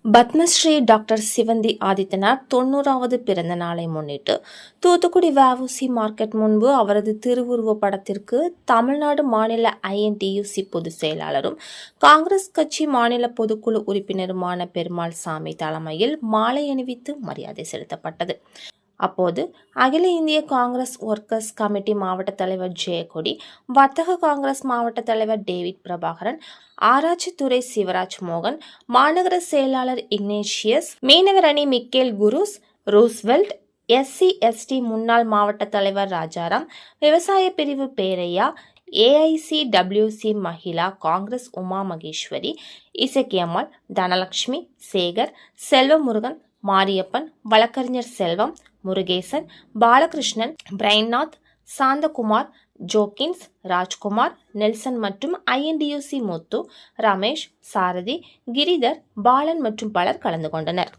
Padmashri doctor Sivanthi Adithanar 90வது பிறந்த நாளை முன்னிட்டு தூத்துக்குடி வஉசி மார்க்கெட் முன்பு அவரது திருவுருவ படத்திற்கு தமிழ்நாடு மாநில INTUC பொதுச் செயலாளரும் காங்கிரஸ் கட்சி மாநில பொதுக்குழு உறுப்பினருமான பெருமாள் சாமி தலைமையில் மாலை அணிவித்து மரியாதை செலுத்தப்பட்டது. அப்போது அகில இந்திய காங்கிரஸ் ஒர்க்கர்ஸ் கமிட்டி மாவட்ட தலைவர் ஜெயக்கொடி, வர்த்தக காங்கிரஸ் மாவட்ட தலைவர் டேவிட் பிரபாகரன், ஆராய்ச்சித்துறை சிவராஜ் மோகன், மாநகர செயலாளர் இக்னேஷியஸ், மீனவர் அணி மிக்கேல் குருஸ், ரூஸ்வெல்ட், SC/ST முன்னாள் மாவட்ட தலைவர் ராஜாராம், விவசாய பிரிவு பேரையா, AICWC மகிழா காங்கிரஸ் உமா மகேஸ்வரி, இசக்கியம்மாள், தனலட்சுமி, சேகர், செல்வமுருகன், மாரியப்பன், வழக்கறிஞர் செல்வம், முருகேசன், பாலகிருஷ்ணன், பிரைன்நாத், சாந்தகுமார், ஜோக்கின்ஸ், ராஜ்குமார், நெல்சன் மற்றும் INTUC முத்து, ரமேஷ், சாரதி, கிரிதர், பாலன் மற்றும் பலர் கலந்து கொண்டனர்.